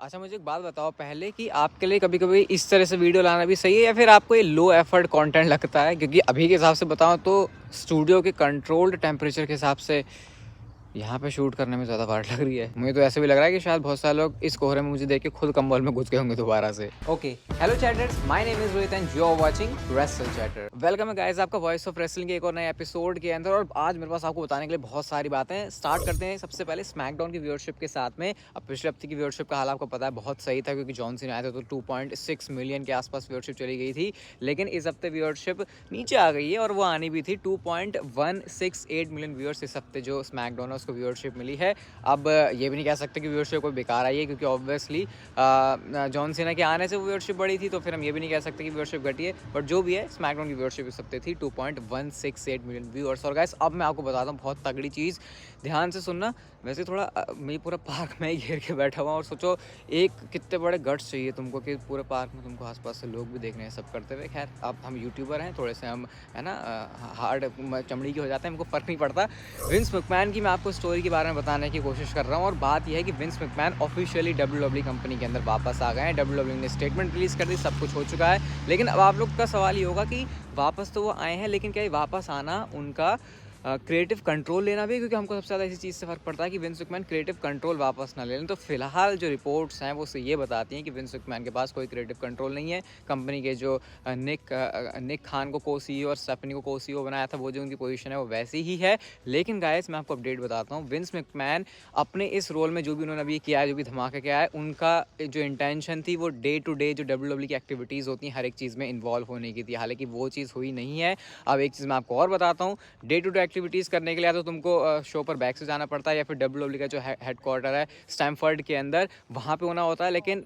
अच्छा मुझे एक बात बताओ पहले कि आपके लिए कभी कभी इस तरह से वीडियो लाना भी सही है या फिर आपको ये लो एफर्ट कंटेंट लगता है? क्योंकि अभी के हिसाब से बताऊं तो स्टूडियो के कंट्रोल्ड टेम्परेचर के हिसाब से यहाँ पे शूट करने में ज़्यादा वाट लग रही है। मुझे तो ऐसे भी लग रहा है कि शायद बहुत सारे लोग इस कोहरे में मुझे देख के खुद कंबल में घुस गए होंगे दोबारा से। Okay, hello chatters, my name is Rohit and you are watching Wrestle Chatter. Welcome है गाइस आपका वॉइस ऑफ रेसलिंग के एक और नए एपिसोड के अंदर। और आज मेरे पास आपको बताने के लिए बहुत सारी बातें। स्टार्ट करते हैं सबसे पहले स्मैकडाउन की व्यूअरशिप के साथ में। अब पिछले हफ्ते की व्यूअरशिप का हाल आपको पता है बहुत सही था, क्योंकि जॉन सीना आए थे तो 2.6 मिलियन के आसपास व्यूअरशिप चली गई थी। लेकिन इस हफ्ते व्यूअरशिप नीचे आ गई है और वो आनी भी थी। 2.168 मिलियन व्यूअर्स इस हफ्ते जो स्मैकडाउन है उसको व्यूअरशिप मिली है। अब ये भी नहीं कह सकते कि व्यूअरशिप कोई बेकार आई है, क्योंकि ऑब्वियसली जॉन सीना के आने से व्यूअरशिप बढ़ी थी, तो फिर हम ये भी नहीं कह सकते कि व्यूअरशिप घटी है। बट जो भी है, स्मैकडाउन की व्यूअरशिप इस हफ्ते थी 2.168 मिलियन व्यूअर्स। और गाइस अब मैं आपको बताता हूँ बहुत तगड़ी चीज़, ध्यान से सुनना। वैसे थोड़ा मैं पूरा पार्क में ही घेर के बैठा हुआ, और सोचो एक कितने बड़े गट्स चाहिए तुमको कि पूरे पार्क में तुमको आसपास से लोग भी देख रहे हैं सब करते हुए। खैर अब हम यूट्यूबर हैं, थोड़े से हम है ना हार्ड चमड़ी के हो जाते हैं, हमको फ़र्क नहीं पड़ता। विंस मैकमैन की मैं आपको स्टोरी के बारे में बताने की कोशिश कर रहा हूँ। और बात यह है कि Vince McMahon officially WWE company के अंदर वापस आ गए हैं। WWE ने स्टेटमेंट रिलीज़ कर दी, सब कुछ हो चुका है। लेकिन अब आप लोग का सवाल ये होगा कि वापस तो वो आए हैं, लेकिन क्या ये वापस आना उनका क्रिएटिव कंट्रोल लेना भी है? क्योंकि हमको सबसे ज़्यादा इसी चीज़ से फ़र्क पड़ता है कि विंस मैकमैन क्रिएटिव कंट्रोल वापस ना ले लें। तो फिलहाल जो रिपोर्ट्स हैं वो ये बताती हैं कि विंस मैकमैन के पास कोई क्रिएटिव कंट्रोल नहीं है। कंपनी के जो निक खान को को-सीईओ और स्टेफनी को को-सीईओ बनाया था, वो जो उनकी पोजीशन है वो वैसी ही है। लेकिन गाइस मैं आपको अपडेट बताता हूँ, विंस मैकमैन अपने इस रोल में जो भी उन्होंने अभी किया है, जो भी धमाका किया है, उनका जो इंटेंशन थी वो डे टू डे जो WWE की एक्टिविटीज़ होती हैं हर एक चीज़ में इन्वॉल्व होने की थी। हालांकि वो चीज़ हुई नहीं है। अब एक चीज़ मैं आपको और बताता हूँ, डे टू डे एक्टिविटीज़ करने के लिए तो तुमको शो पर बैक से जाना पड़ता है, या फिर WWE का जो हेड क्वार्टर है स्टैमफर्ड के अंदर, वहाँ पे होना होता है। लेकिन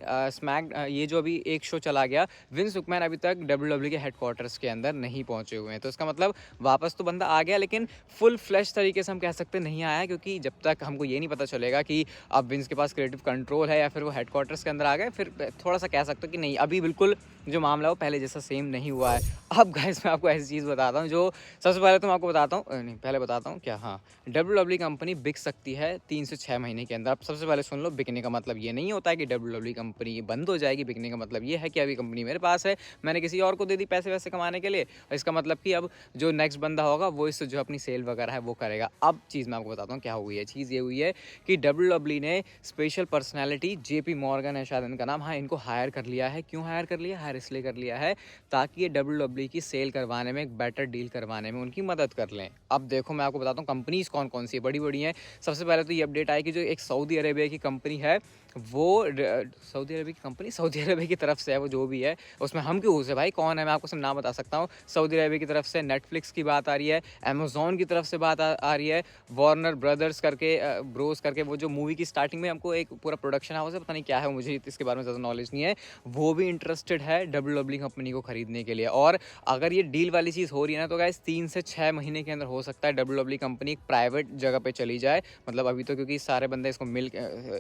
ये जो अभी एक शो चला गया, विंस मैकमैन अभी तक WWE के हेड क्वार्टर्स के अंदर नहीं पहुँचे हुए हैं। तो इसका मतलब वापस तो बंदा आ गया, लेकिन फुल फ्लैश तरीके से हम कह सकते नहीं आया है, क्योंकि जब तक हमको ये नहीं पता चलेगा कि अब विंस के पास क्रिएटिव कंट्रोल है या फिर वो हेड क्वार्टर्स के अंदर आ गए, फिर थोड़ा सा कह सकते हो कि नहीं, अभी बिल्कुल जो मामला वो पहले जैसा सेम नहीं हुआ है। अब गाइस मैं आपको ऐसी चीज़ बताता हूँ जो सबसे पहले तो मैं आपको बताता हूँ, नहीं पहले बताता हूँ क्या, हाँ, WWE कंपनी बिक सकती है 3 से 6 महीने के अंदर। अब सबसे पहले सुन लो, बिकने का मतलब ये नहीं होता है कि WWE कंपनी बंद हो जाएगी। बिकने का मतलब ये है कि अभी कंपनी मेरे पास है, मैंने किसी और को दे दी पैसे वैसे कमाने के लिए, और इसका मतलब कि अब जो नेक्स्ट बंदा होगा वो इससे जो अपनी सेल वगैरह है वो करेगा। अब चीज़ मैं आपको बताता हूँ क्या हुई है। चीज़ ये हुई है कि WWE ने स्पेशल पर्सनैलिटी JP मॉर्गन है शायद इनका नाम, हाँ, इनको हायर कर लिया है। क्यों हायर कर लिया? हायर इसलिए कर लिया है ताकि ये WWE की सेल करवाने में, एक बेटर डील करवाने में उनकी मदद कर लें। अब देखो मैं आपको बताता हूँ कंपनीज कौन कौन सी है, बड़ी बड़ी हैं। सबसे पहले तो ये अपडेट आई कि जो एक सऊदी अरेबिया की कंपनी है, वो सऊदी अरेबिया की कंपनी सऊदी अरेबिया की तरफ से है, वो जो भी है उसमें हम क्यों से भाई, कौन है मैं आपको सब नाम बता सकता हूँ। सऊदी अरेबिया की तरफ से नेटफ्लिक्स की बात आ रही है, अमेजोन की तरफ से बात आ रही है, वार्नर ब्रदर्स करके ब्रोस करके, वो जो मूवी की स्टार्टिंग में हमको एक पूरा प्रोडक्शन हाउस है, पता नहीं क्या है, मुझे इसके बारे में ज़्यादा नॉलेज नहीं है, वो भी इंटरेस्टेड है WWE कंपनी को खरीदने के लिए। और अगर ये डील वाली चीज़ हो रही है ना, तो गाइस 3 से 6 महीने के अंदर हो सकता है WWE कंपनी एक प्राइवेट जगह पे चली जाए। मतलब अभी तो क्योंकि सारे बंदे इसको मिल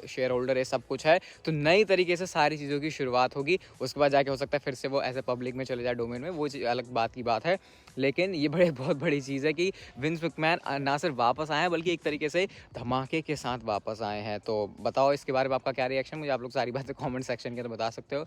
शेयर होल्डर है, सब कुछ है, तो नई तरीके से सारी चीज़ों की शुरुआत होगी। उसके बाद जाके हो सकता है फिर से वो ऐसे पब्लिक में चले जाए, डोमेन में, वो अलग बात की बात है। लेकिन ये बहुत बड़ी चीज़ है कि विंस मैकमैन ना सिर्फ वापस आए हैं, बल्कि एक तरीके से धमाके के साथ वापस आए हैं। तो बताओ इसके बारे में आपका क्या रिएक्शन, मुझे आप लोग सारी बातें कमेंट सेक्शन के अंदर बता सकते हो।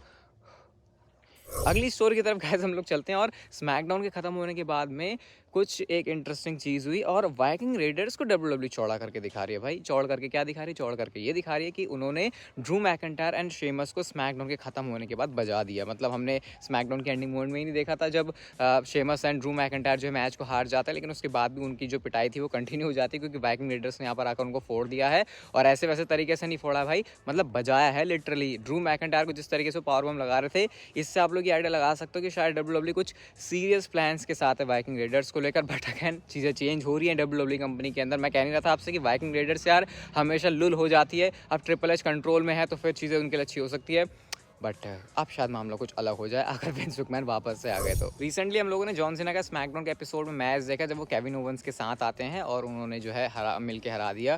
अगली स्टोरी की तरफ गाइस हम लोग चलते हैं। और स्मैकडाउन के खत्म होने के बाद में कुछ एक इंटरेस्टिंग चीज़ हुई, और वाइकिंग रेडर्स को WWE चौड़ा करके दिखा रही है भाई। चौड़ करके क्या दिखा रही है? चौड़ करके ये दिखा रही है कि उन्होंने ड्रू मैकिंटायर एंड शेमस को स्मैकडाउन के खत्म होने के बाद बजा दिया। मतलब हमने स्मैकडाउन के एंडिंग मोमेंट में ही नहीं देखा था जब शेमस एंड ड्रू मैकिंटायर जो मैच को हार जाता है, लेकिन उसके बाद भी उनकी जो पिटाई थी वो कंटिन्यू हो जाती है, क्योंकि वाइकिंग रेडर्स ने यहाँ पर आकर उनको फोड़ दिया है। और ऐसे वैसे तरीके से नहीं फोड़ा भाई, मतलब बजाया है लिटरली। ड्रू मैकिंटायर को जिस तरीके से पावर बम लगा रहे थे, इससे आप लोग ये आइडिया लगा सकते हो कि शायद WWE कुछ सीरियस प्लान्स के साथ है वाइकिंग रेडर्स को लेकर। बट अगेन चीज़ें चेंज हो रही हैं WWE कंपनी के अंदर। मैं कह नहीं रहा था आपसे कि वाइकिंग रेडर्स यार हमेशा लुल हो जाती है, अब ट्रिपल एच कंट्रोल में है तो फिर चीज़ें उनके लिए अच्छी हो सकती है। बट अब शायद मामला कुछ अलग हो जाए अगर विंस मैकमैन वापस से आ गए तो। रिसेंटली हम लोगों ने जॉन सीना का स्मैकडाउन के एपिसोड में मैच देखा जब वो केविन ओवेंस के साथ आते हैं और उन्होंने जो है मिलकर हरा दिया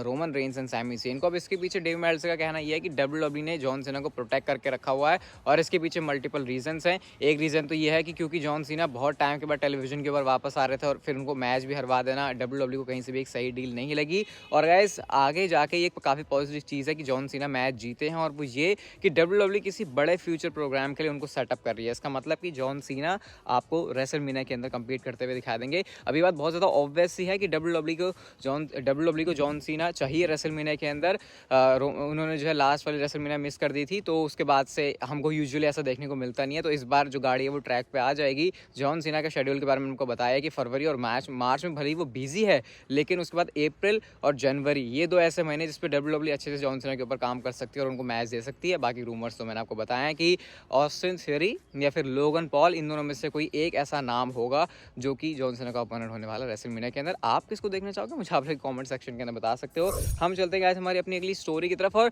Roman Reigns and Sami Zayn को। अब इसके पीछे डेव मेल्ट्जर का कहना यह है कि WWE ने जॉन सीना को प्रोटेक्ट करके रखा हुआ है और इसके पीछे मल्टीपल रीजंस हैं। एक रीज़न तो ये है कि क्योंकि जॉन सीना बहुत टाइम के बाद टेलीविजन के ऊपर वापस आ रहे थे और फिर उनको मैच भी हरवा देना WWE को कहीं से भी एक सही डील नहीं लगी। और गाइस आगे जाके ये काफ़ी पॉजिटिव चीज़ है कि जॉन सीना मैच जीते हैं और वो ये कि WWE किसी बड़े फ्यूचर प्रोग्राम के लिए उनको सेटअप कर रही है। इसका मतलब कि जॉन सीना आपको रेसलमेनिया के अंदर कम्पीट करते हुए दिखा देंगे। अभी बात बहुत ज़्यादा ऑब्वियस सी है कि WWE को जॉन सीना चाहिए रेसलमेनिया के अंदर। उन्होंने जो है लास्ट वाली रेसलमेनिया मिस कर दी थी तो उसके बाद से हमको यूजुअली ऐसा देखने को मिलता नहीं है। तो इस बार जो गाड़ी है वो ट्रैक पे आ जाएगी। जॉन सीना के शेड्यूल के बारे में उनको बताया कि फरवरी और मार्च में भले ही वो बिजी है लेकिन उसके बाद अप्रैल और जनवरी ये 2 ऐसे महीने जिस पे WWE अच्छे से जॉन सीना के ऊपर काम कर सकती है और उनको मैच दे सकती है। बाकी रूमर्स तो मैंने आपको बताया है कि ऑस्टिन थियरी या फिर लोगन पॉल इन दोनों में से कोई एक ऐसा नाम होगा जो कि जॉन सीना का ओपोनेंट होने वाला रेसलमेनिया के अंदर। आप किसको देखना चाहोगे मुझे आप लोग कमेंट सेक्शन के अंदर बता सकते हो। हम चलते हैं गाइस हमारी अपनी अगली स्टोरी की तरफ और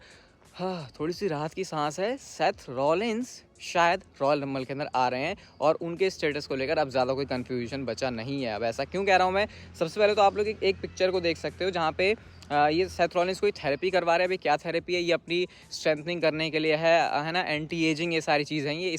हाँ थोड़ी सी राहत की सांस है। सेथ रॉलिंस शायद रॉयल रंबल के अंदर आ रहे हैं और उनके स्टेटस को लेकर अब ज़्यादा कोई कन्फ्यूजन बचा नहीं है। अब ऐसा क्यों कह रहा हूँ मैं, सबसे पहले तो आप लोग एक पिक्चर को देख सकते हो जहाँ पे ये सेथ रॉलिंस कोई थेरेपी करवा रहे हैं। अभी क्या थेरेपी है, ये अपनी स्ट्रेंथनिंग करने के लिए है ना, एंटी एजिंग ये सारी चीज़ हैं। ये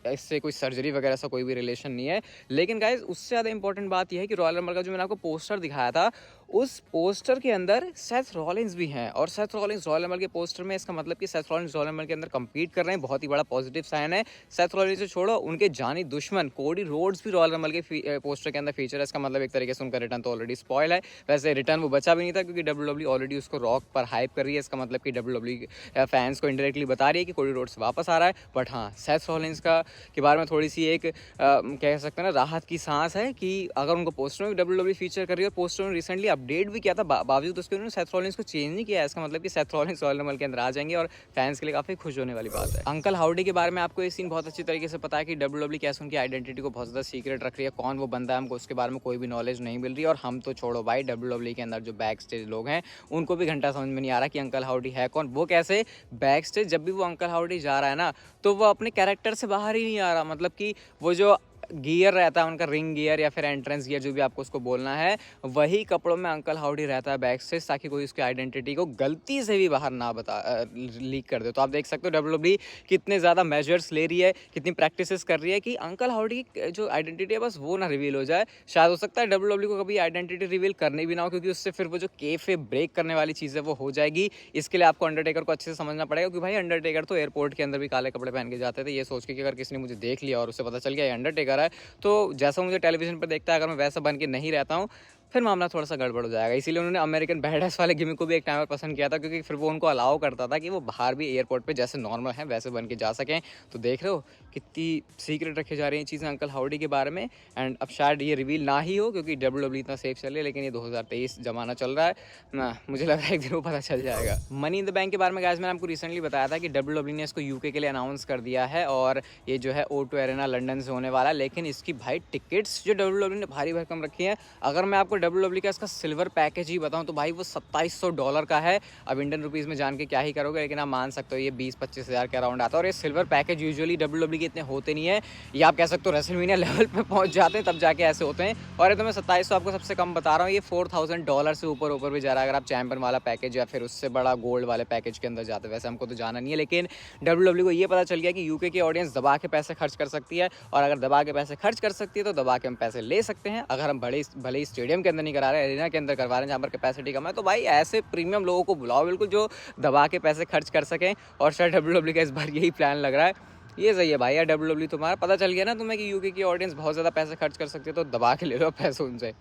इससे कोई सर्जरी वगैरह सा कोई भी रिलेशन नहीं है। लेकिन गाइज उससे ज़्यादा इंपॉर्टेंट बात यह है कि रॉयल रंबल का जो मैंने आपको पोस्टर दिखाया था उस पोस्टर के अंदर सेथ रॉलिंस भी हैं और सेथ रॉलिंस रॉयल रंबल के पोस्टर में, इसका मतलब कि सेथ रॉलिंस रॉयल रंबल के अंदर कम्पीट कर रहे हैं। बहुत ही बड़ा पॉजिटिव साइन है। सेथ रॉलिंस से छोड़ो उनके जानी दुश्मन कोडी रोड्स भी रॉयल रंबल के पोस्टर के अंदर फीचर है। इसका मतलब एक तरीके से उनका रिटर्न तो ऑलरेडी स्पॉइल है। वैसे रिटर्न वो बचा भी नहीं था क्योंकि WWE ऑलरेडी उसको रॉक पर हाइप कर रही है। इसका मतलब कि WWE फैंस को इंडायरेक्टली बता रही है कि कोडी रोड्स वापस आ रहा है। बट हाँ सेथ रॉलिंस के बारे में थोड़ी सी एक कह सकते हैं ना राहत की सांस है कि अगर उनको पोस्टर में WWE फीचर कर रही है और पोस्टर में रिसेंटली अपडेट भी किया था बावजूद उसके उन्होंने सेथ रॉलिंस को चेंज नहीं किया है। इसका मतलब कि सेथ रॉलिंस रॉयल रंबल के अंदर आ जाएंगे और फैंस के लिए काफ़ी खुश होने वाली बात है। अंकल हाउडी के बारे में आपको ये सीन बहुत अच्छी तरीके से पता है कि WWE कैसे उनकी आइडेंटिटी को बहुत ज़्यादा सीक्रेट रख रही है। कौन वो बंदा है हमको उसके बारे में कोई भी नॉलेज नहीं मिल रही है। और हम तो छोड़ो भाई WWE के अंदर जो बैक स्टेज लोग हैं उनको भी घंटा समझ में नहीं आ रहा कि अंकल हाउडी है कौन। वो कैसे बैक स्टेज जब भी वो अंकल हाउडी जा रहा है ना तो वो अपने कैरेक्टर से बाहर ही नहीं आ रहा। मतलब कि वो जो गियर रहता है उनका, रिंग गियर या फिर एंट्रेंस गियर जो भी आपको उसको बोलना है, वही कपड़ों में अंकल हाउडी रहता है बैक स्टेज ताकि कोई उसकी आइडेंटिटी को गलती से भी बाहर ना लीक कर दे। तो आप देख सकते हो WWE कितने ज़्यादा मेजर्स ले रही है, कितनी प्रैक्टिसेस कर रही है कि अंकल हाउडी की जो आइडेंटिटी है बस वो ना रिवील हो जाए। शायद हो सकता है WWE को कभी आइडेंटिटी रिवील करनी भी ना हो क्योंकि उससे फिर वो जो केफे ब्रेक करने वाली चीज़ है वो हो जाएगी। इसके लिए आपको अंडरटेकर को अच्छे से समझना पड़ेगा क्योंकि भाई अंडरटेकर तो एयरपोर्ट के अंदर भी काले कपड़े पहन के जाते थे ये सोच के कि अगर किसी ने मुझे देख लिया और उसे पता चल गया ये अंडरटेकर है तो जैसा मुझे टेलीविजन पर देखता है अगर मैं वैसा बन के नहीं रहता हूँ फिर मामला थोड़ा सा गड़बड़ हो जाएगा। इसीलिए उन्होंने अमेरिकन बैडएस वाले गिमिक को भी एक टाइम पर पसंद किया था क्योंकि फिर वो उनको अलाउ करता था कि वो बाहर भी एयरपोर्ट पे जैसे नॉर्मल है वैसे बन के जा सकें। तो देख रहे हो कितनी सीक्रेट रखी जा रही हैं चीज़ें अंकल हाउडी के बारे में। एंड अब शायद ये रिवील ना ही हो क्योंकि WWE इतना सेफ चल रही है लेकिन ये 2023 जमाना चल रहा है ना, मुझे लग रहा है एक दिन वो पता चल जाएगा। मनी इन द बैंक के बारे में गाइस मैंने आपको रिसेंटली बताया था कि WWE ने इसको यूके के लिए अनाउंस कर दिया है और ये जो है O2 अरेना लंदन से होने वाला है। लेकिन इसकी भाई टिकट्स जो WWE ने भारी भरकम रखी है, अगर मैं आपको WWE का इसका सिल्वर पैकेज ही बताऊं तो भाई वो $2700 का है। अब इंडियन रुपीज़ में जान के क्या ही करोगे लेकिन आप मान सकते हो ये 20-25 हज़ार के अराउंड आता है। और ये सिल्वर पैकेज यूजुअली WWE के इतने होते नहीं है, ये आप कह सकते हो रेसलमेनिया लेवल पे पहुंच जाते हैं तब जाके ऐसे होते हैं। और ये तो मैं 2700 आपको सबसे कम बता रहा हूँ, ये $4000 से ऊपर भी जा रहा है अगर आप चैंपियन वाला पैकेज या फिर उससे बड़ा गोल्ड वाले पैकेज के अंदर जाते हैं। वैसे हमको तो जाना नहीं है लेकिन WWE को ये पता चल गया कि यूके की ऑडियंस दबा के पैसे खर्च कर सकती है और अगर दबा के पैसे खर्च कर सकती है तो दबा के हम पैसे ले सकते हैं। अगर हम भले ही स्टेडियम के अंदर नहीं करा रहे, एरिना के अंदर करवा रहे हैं जहाँ पर कैपेसिटी कम है, तो भाई ऐसे प्रीमियम लोगों को बुलाओ बिल्कुल जो दबा के पैसे खर्च कर सकें। और शायद WWE का इस बार यही प्लान लग रहा है। ये सही है भाई यार, WWE तुम्हारा पता चल गया ना तुम्हें कि यूके की ऑडियंस बहुत ज़्यादा पैसे खर्च कर सकती है तो दबा के ले लो पैसे उनसे,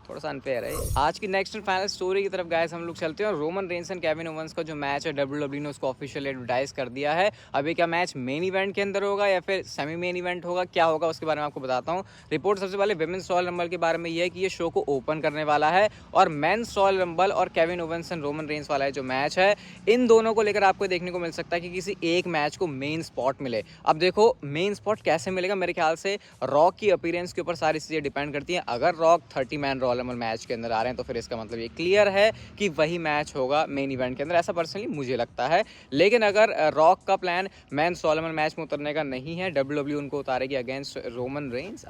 थोड़ा सा अनफेयर है। आज की नेक्स्ट एंड फाइनल स्टोरी की तरफ गाइस हम लोग चलते हैं और Roman Reigns and Kevin Owens का जो मैच है WWE ने उसको ऑफिशियल एडवर्टाइज कर दिया है। अभी क्या मैच मेन इवेंट के अंदर होगा या फिर सेमी मेन इवेंट होगा, क्या होगा उसके बारे में आपको बताता हूँ। रिपोर्ट सबसे पहले विमेंस रॉयल रंबल के बारे में ये है कि ये शो को ओपन करने वाला है और मेंस रॉयल रंबल और Kevin Owens and Roman Reigns वाला जो मैच है इन दोनों को लेकर आपको देखने को मिल सकता है कि किसी एक मैच को मेन स्पॉट मिले। अब देखो मेन स्पॉट कैसे मिलेगा, मेरे ख्याल से रॉक की अपीयरेंस के ऊपर सारी चीज़ें डिपेंड करती हैं। अगर rock 30 man royal royal match के अंदर आ रहे हैं, तो फिर इसका मतलब ये क्लियर है कि वही मैच होगा मेन इवेंट के अंदर, ऐसा पर्सनली मुझे लगता है। लेकिन अगर रॉक का प्लान मेंस रॉयल मैच में उतरने का नहीं है, डब्ल्यूडब्ल्यू उनको उतारेगी against Roman Reigns,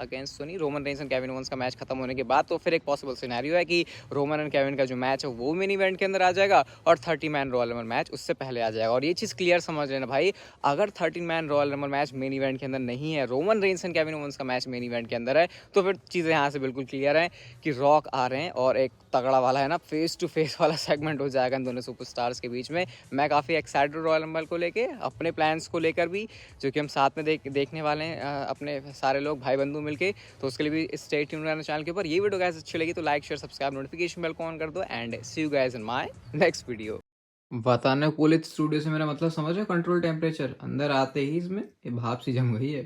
Roman Reigns and Kevin Owens का मैच खत्म होने के बाद, तो फिर एक पॉसिबल सिनेरियो है कि रोमन एंड केविन का जो मैच है वो मेन इवेंट के अंदर आ जाएगा और 30 मैन रॉयल मैच उससे पहले आ जाएगा। और ये चीज़ क्लियर समझ लेना भाई, अगर 13 man royal match main event के अंदर नहीं है, Roman Reigns and Kevin Owens का मैच मेन इवेंट के अंदर है, तो फिर चीज़ें यहाँ से बिल्कुल क्लियर हैं कि रॉक आ रहे हैं और एक तगड़ा वाला है ना फेस टू फेस वाला सेगमेंट हो जाएगा इन दोनों सुपरस्टार्स के बीच में। मैं काफ़ी एक्साइटेड रॉयल रंबल को लेके, अपने प्लान्स को लेकर भी, जो कि हम साथ में देखने वाले हैं अपने सारे लोग भाई बंधु मिलके, तो उसके लिए भी स्टे ट्यून्ड रहना चैनल के ऊपर। ये वीडियो गाइस अच्छी लगी तो like share subscribe notification bell को ऑन कर दो and see you guys in my next video. बताने पुलिस स्टूडियो से मेरा मतलब समझ रहे हो, कंट्रोल टेम्परेचर अंदर आते ही इसमें ये भाप सी जम गई है।